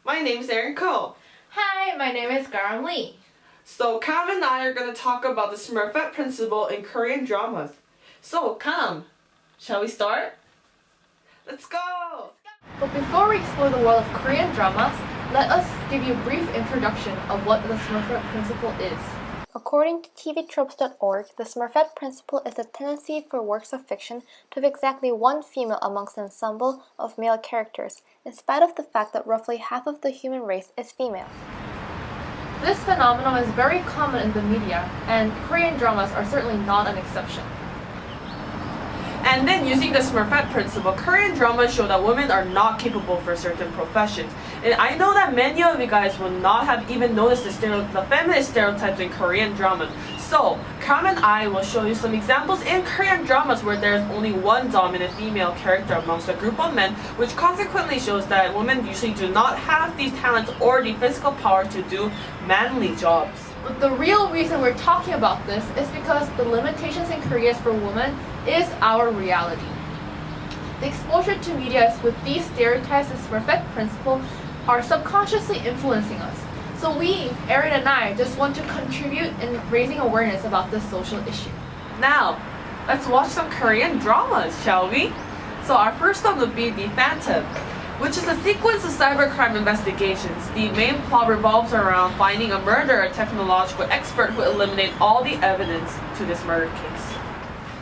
My name's Erin. Hi, my name is Garam. So Cam and I are going to talk about the Smurfette principle in Korean dramas. So Cam, shall we start? Let's go! But before we explore the world of Korean dramas, let us give you a brief introduction of what the Smurfette principle is. According to tvtropes.org, the Smurfette principle is a tendency for works of fiction to have exactly one female amongst an ensemble of male characters, in spite of the fact that roughly half of the human race is female. This phenomenon is very common in the media, and Korean dramas are certainly not an exception. And then using the Smurfette principle, Korean dramas show that women are not capable for certain professions. And I know that many of you guys will not have even noticed the feminist stereotypes in Korean dramas. So, Cam and I will show you some examples in Korean dramas where there is only one dominant female character amongst a group of men, which consequently shows that women usually do not have these talents or the physical power to do manly jobs. But the real reason we're talking about this is because the limitations in careers for women is our reality. The exposure to media with these stereotypes and Smurfette principle are subconsciously influencing us. So we, Erin and I, just want to contribute in raising awareness about this social issue. Now, let's watch some Korean dramas, shall we? So our first one would be The Phantom, which is a sequence of cybercrime investigations. The main plot revolves around finding a murderer, a technological expert who eliminates all the evidence to this murder case.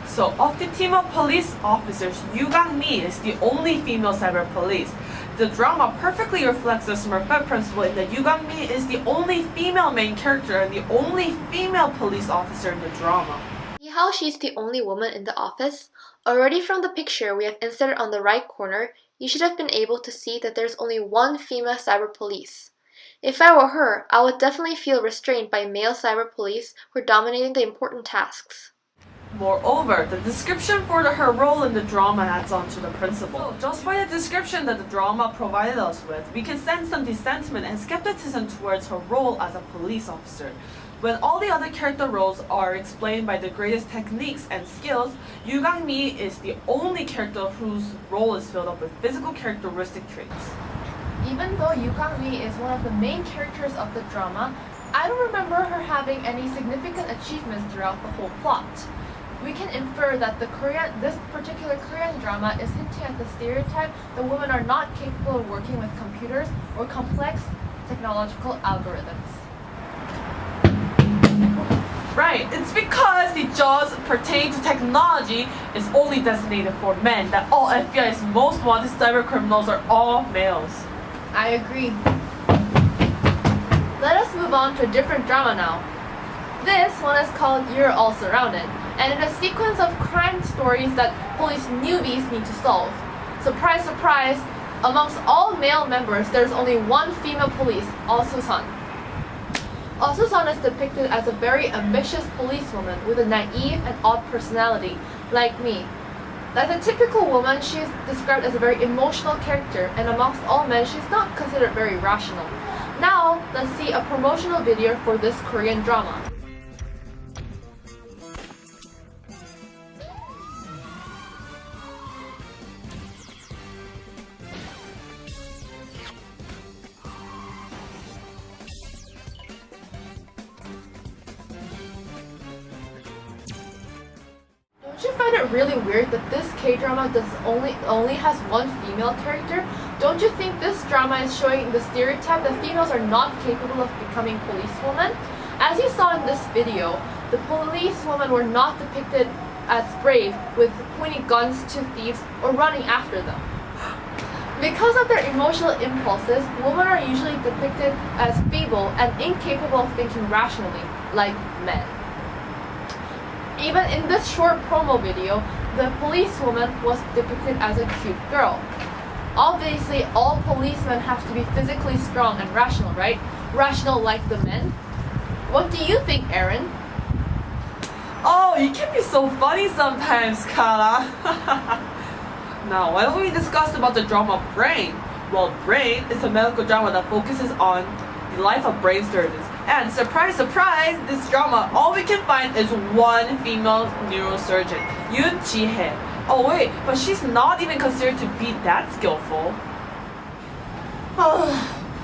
So, of the team of police officers, Yoo Gang-mi is the only female cyber police. The drama perfectly reflects the Smurfette principle in that Yoo Gang-mi is the only female main character and the only female police officer in the drama. See how she's the only woman in the office? Already from the picture we have inserted on the right corner, you should have been able to see that there's only one female cyber police. If I were her, I would definitely feel restrained by male cyber police who are dominating the important tasks. Moreover, the description for her role in the drama adds on to the principle. So just by the description that the drama provided us with, we can sense some dissentiment and skepticism towards her role as a police officer. When all the other character roles are explained by the greatest techniques and skills, Yoo Gang-mi is the only character whose role is filled up with physical characteristic traits. Even though Yoo Gang-mi is one of the main characters of the drama, I don't remember her having any significant achievements throughout the whole plot. We can infer that this particular Korean drama is hinting at the stereotype that women are not capable of working with computers or complex technological algorithms. Right, it's because the jobs pertaining to technology is only designated for men that all FBI's most wanted cyber criminals are all males. I agree. Let us move on to a different drama now. This one is called You're All Surrounded, and in a sequence of crime stories that police newbies need to solve. Surprise, surprise, amongst all male members, there's only one female police, Oh Soo-sun. Oh Soo-sun is depicted as a very ambitious policewoman with a naive and odd personality, like me. As a typical woman, she is described as a very emotional character, and amongst all men, she's not considered very rational. Now, let's see a promotional video for this Korean drama. Don't you find it really weird that this K-drama only has one female character? Don't you think this drama is showing the stereotype that females are not capable of becoming policewomen? As you saw in this video, the policewomen were not depicted as brave with pointing guns to thieves or running after them. Because of their emotional impulses, women are usually depicted as feeble and incapable of thinking rationally, like men. Even in this short promo video, the policewoman was depicted as a cute girl. Obviously, all policemen have to be physically strong and rational, right? Rational like the men. What do you think, Erin? Oh, you can be so funny sometimes, Kara. Now, why don't we discuss about the drama Brain? Well, Brain is a medical drama that focuses on the life of brain surgeons. And surprise, surprise, this drama, all we can find is one female neurosurgeon, Yoon Ji-hye. Oh wait, but she's not even considered to be that skillful.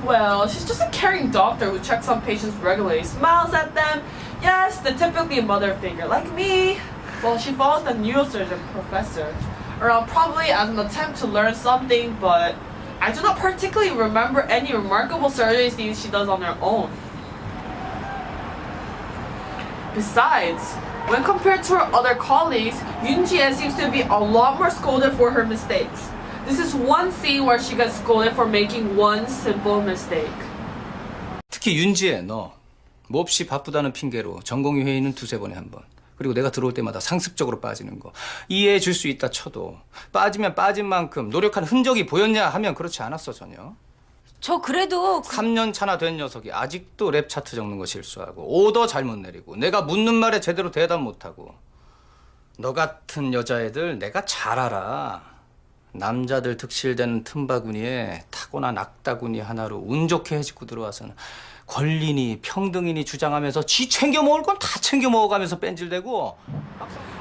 Well, she's just a caring doctor who checks on patients regularly, smiles at them. Yes, the typically mother figure like me. Well, she follows the neurosurgeon professor around probably as an attempt to learn something, but I do not particularly remember any remarkable surgery scenes she does on her own. Besides, when compared to her other colleagues, Yoon-jae seems to be a lot more scolded for her mistakes. This is one scene where she gets scolded for making one simple mistake. 특히 윤지혜 너 몹시 바쁘다는 핑계로 전공의 회의는 두세 번에 한 번. 그리고 내가 들어올 때마다 상습적으로 빠지는 거 이해해 줄 수 있다 쳐도 빠지면 빠진 만큼 노력한 흔적이 보였냐 하면 그렇지 않았어 전혀. 저 그래도 3년 차나 된 녀석이 아직도 랩 차트 적는 거 실수하고 오더 잘못 내리고 내가 묻는 말에 제대로 대답 못하고. 너 같은 여자애들 내가 잘 알아. 남자들 득실되는 틈바구니에 타고난 악다구니 하나로 운 좋게 해집고 들어와서는 권리니 평등이니 주장하면서 지 챙겨 먹을 건 다 챙겨 먹어가면서 뺀질대고.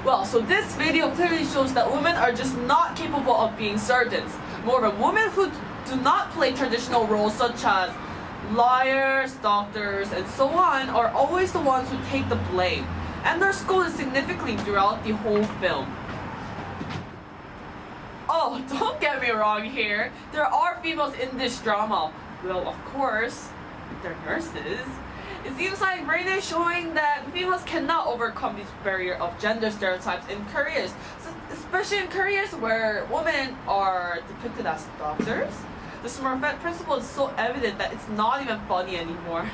Well, so this video clearly shows that women are just not capable of being surgeons. Moreover, women who do not play traditional roles such as lawyers, doctors, and so on are always the ones who take the blame. And their scolded significantly throughout the whole film. Oh, don't get me wrong here. There are females in this drama. Well, of course, they're nurses. It seems like Rain is showing that females cannot overcome this barrier of gender stereotypes in careers, especially in careers where women are depicted as doctors. The Smurfette principle is so evident that it's not even funny anymore.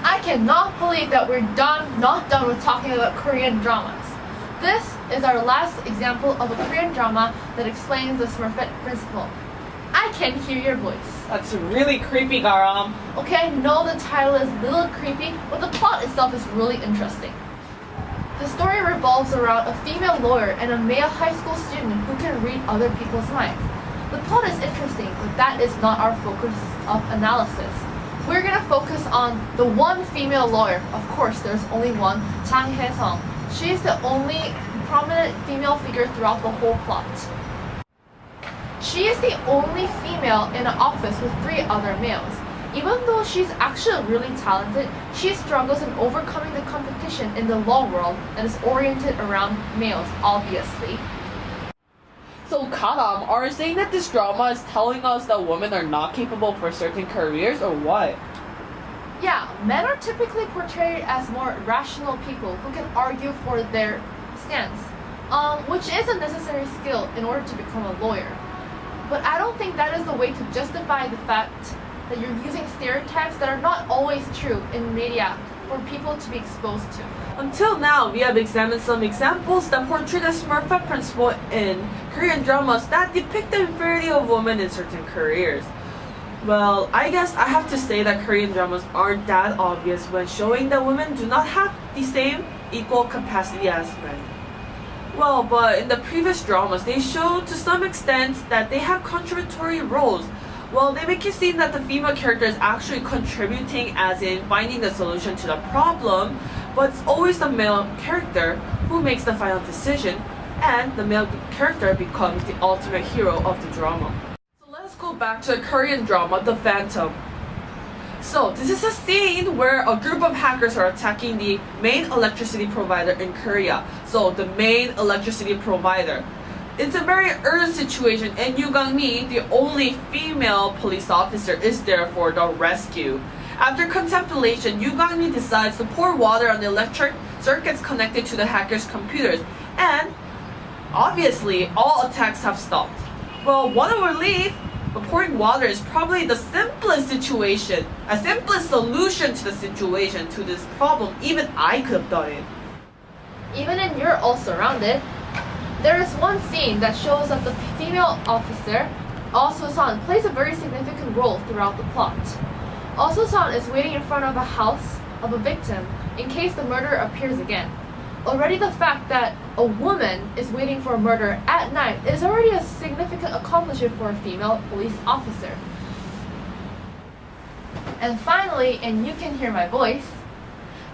I cannot believe that we're not done with talking about Korean dramas. This is our last example of a Korean drama that explains the Smurfette principle. I can hear your voice. That's really creepy, Garam. Okay, I know the title is a little creepy, but the plot itself is really interesting. The story revolves around a female lawyer and a male high school student who can read other people's minds. The plot is interesting, but that is not our focus of analysis. We're gonna focus on the one female lawyer. Of course, there's only one, Chang Hae-sung. She is the only prominent female figure throughout the whole plot. She is the only female in an office with 3 other males. Even though she's actually really talented, she struggles in overcoming the competition in the law world that is oriented around males, obviously. So, Garam, are you saying that this drama is telling us that women are not capable for certain careers, or what? Yeah, men are typically portrayed as more rational people who can argue for their stance, which is a necessary skill in order to become a lawyer. But I don't think that is the way to justify the fact that you're using stereotypes that are not always true in media for people to be exposed to. Until now, we have examined some examples that portray the Smurfette principle in Korean dramas that depict the inferiority of women in certain careers. Well, I guess I have to say that Korean dramas aren't that obvious when showing that women do not have the same equal capacity as men. Well, but in the previous dramas, they show to some extent that they have contributory roles. Well, they make it seem that the female character is actually contributing as in finding the solution to the problem, but it's always the male character who makes the final decision, and the male character becomes the ultimate hero of the drama. So let's go back to the Korean drama, The Phantom. So this is a scene where a group of hackers are attacking the main electricity provider in Korea. So the main electricity provider. It's a very urgent situation, and Yoo Gang-mi, the only female police officer, is there for the rescue. After contemplation, Yoo Gang-mi decides to pour water on the electric circuits connected to the hackers' computers, and obviously all attacks have stopped. Well, what a relief! But pouring water is probably the simplest situation, a simplest solution to the situation, to this problem. Even I could have done it. Even in You're All Surrounded, there is one scene that shows that the female officer, Oh So-san, plays a very significant role throughout the plot. Oh So-san is waiting in front of a house of a victim in case the murderer appears again. Already the fact that a woman is waiting for a murder at night is already a significant accomplishment for a female police officer. And finally, and You Can Hear My Voice,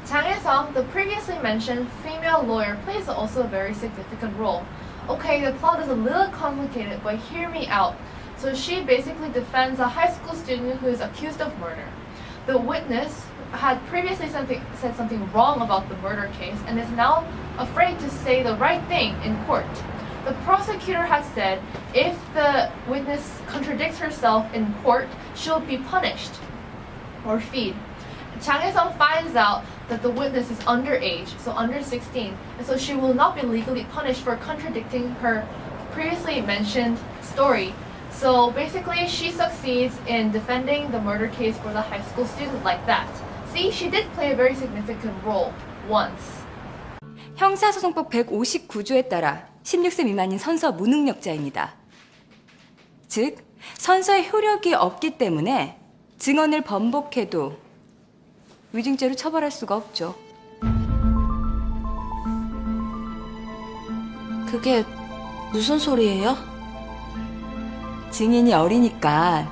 Chang Hae-sung, the previously mentioned female lawyer, plays also a very significant role. Okay, the plot is a little complicated, but hear me out. So she basically defends a high school student who is accused of murder. The witness had previously said something wrong about the murder case and is now afraid to say the right thing in court. The prosecutor has said if the witness contradicts herself in court, she'll be punished or feed. Chang Hae-sung finds out that the witness is underage, so under 16, and so she will not be legally punished for contradicting her previously mentioned story. So basically, she succeeds in defending the murder case for the high school student like that. See, she did play a very significant role once. 형사소송법 159조에 따라 16세 미만인 선서 무능력자입니다. 즉, 선서의 효력이 없기 때문에 증언을 번복해도 위증죄로 처벌할 수가 없죠. 그게 무슨 소리예요? 증인이 어리니까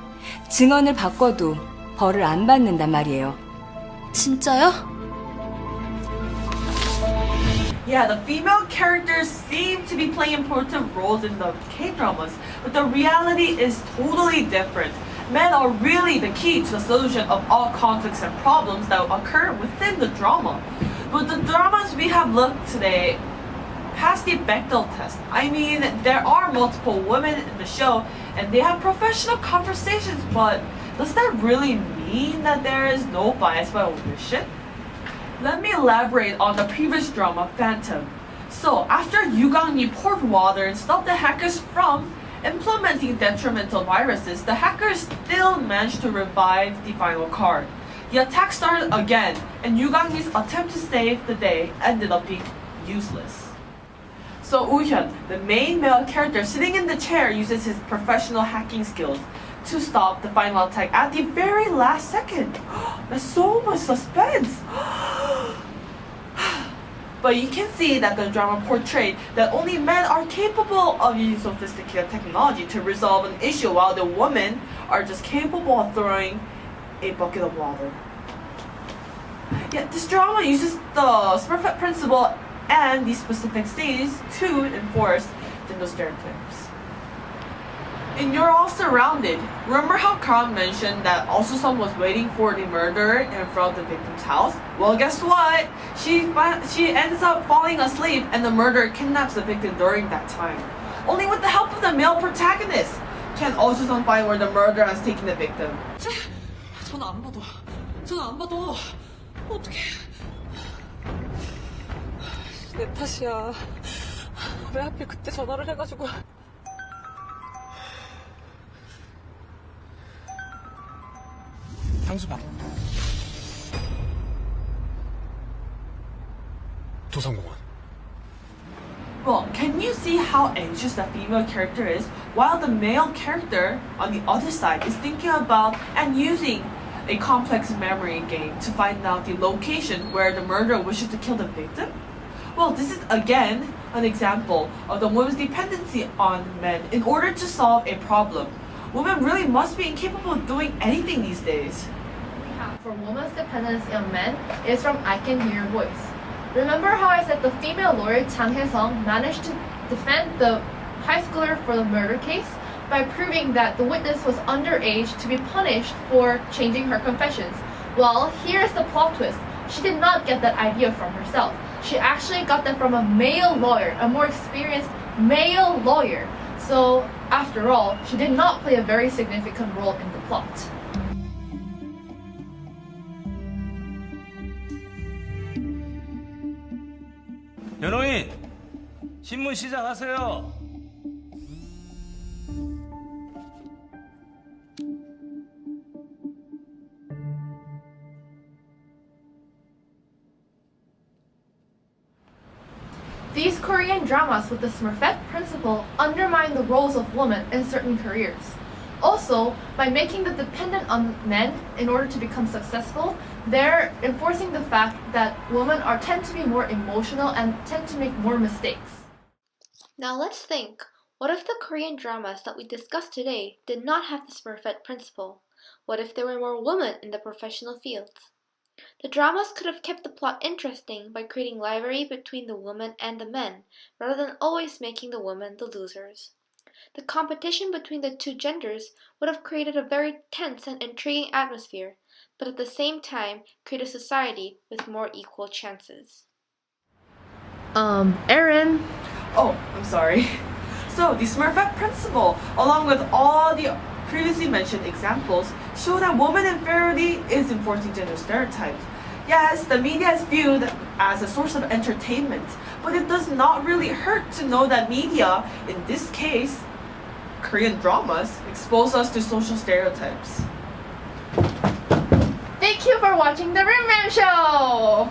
증언을 바꿔도 벌을 안 받는단 말이에요. 진짜요? Yeah, the female characters seem to be playing important roles in the K-dramas, but the reality is totally different. Men are really the key to the solution of all conflicts and problems that occur within the drama. But the dramas we have looked today pass the Bechdel test. I mean, there are multiple women in the show and they have professional conversations, but does that really mean that there is no bias by omission? Let me elaborate on the previous drama, Phantom. So, after Yu Gang-mi poured water and stopped the hackers from implementing detrimental viruses, the hackers still managed to revive the final card. The attack started again, and Yu Gang-mi's attempt to save the day ended up being useless. So Woo-hyun, the main male character sitting in the chair, uses his professional hacking skills to stop the final attack at the very last second. There's so much suspense. But you can see that the drama portrayed that only men are capable of using sophisticated technology to resolve an issue, while the women are just capable of throwing a bucket of water. Yeah, this drama uses the Smurfette principle and these specific scenes to enforce gender stereotypes. And you're all surrounded. Remember how Garam mentioned that also someone was waiting for the murderer in front of the victim's house? Well, guess what? She ends up falling asleep and the murderer kidnaps the victim during that time. Only with the help of the male protagonist can also find where the murderer has taken the victim. 전화 안 받아. 전화 안 받아. 어떡해. 내 탓이야. 왜 하필 그때 전화를 해가지고. 향수방 도산공원. Well, can you see how anxious the female character is, while the male character on the other side is thinking about and using a complex memory game to find out the location where the murderer wishes to kill the victim? Well, this is again an example of the woman's dependency on men in order to solve a problem. Women really must be incapable of doing anything these days. For women's dependency on men is from I Can Hear Your Voice. Remember how I said the female lawyer Chang Hae-sung managed to defend the high schooler for the murder case by proving that the witness was underage to be punished for changing her confessions? Well, here's the plot twist. She did not get that idea from herself. She actually got that from a male lawyer, a more experienced male lawyer. So, after all, she did not play a very significant role in the plot. 변호인, 신문 시작하세요. These Korean dramas with the Smurfette principle undermine the roles of women in certain careers. Also, by making them dependent on men in order to become successful, they're enforcing the fact that women tend to be more emotional and tend to make more mistakes. Now let's think. What if the Korean dramas that we discussed today did not have the Smurfette principle? What if there were more women in the professional fields? The dramas could have kept the plot interesting by creating rivalry between the women and the men, rather than always making the women the losers. The competition between the two genders would have created a very tense and intriguing atmosphere, but at the same time create a society with more equal chances. Erin. Oh, I'm sorry. So, the Smurfette principle, along with all the previously mentioned examples, show that woman inferiority is enforcing gender stereotypes. Yes, the media is viewed as a source of entertainment, but it does not really hurt to know that media, in this case, Korean dramas, expose us to social stereotypes. Thank you for watching the Rim Man Show!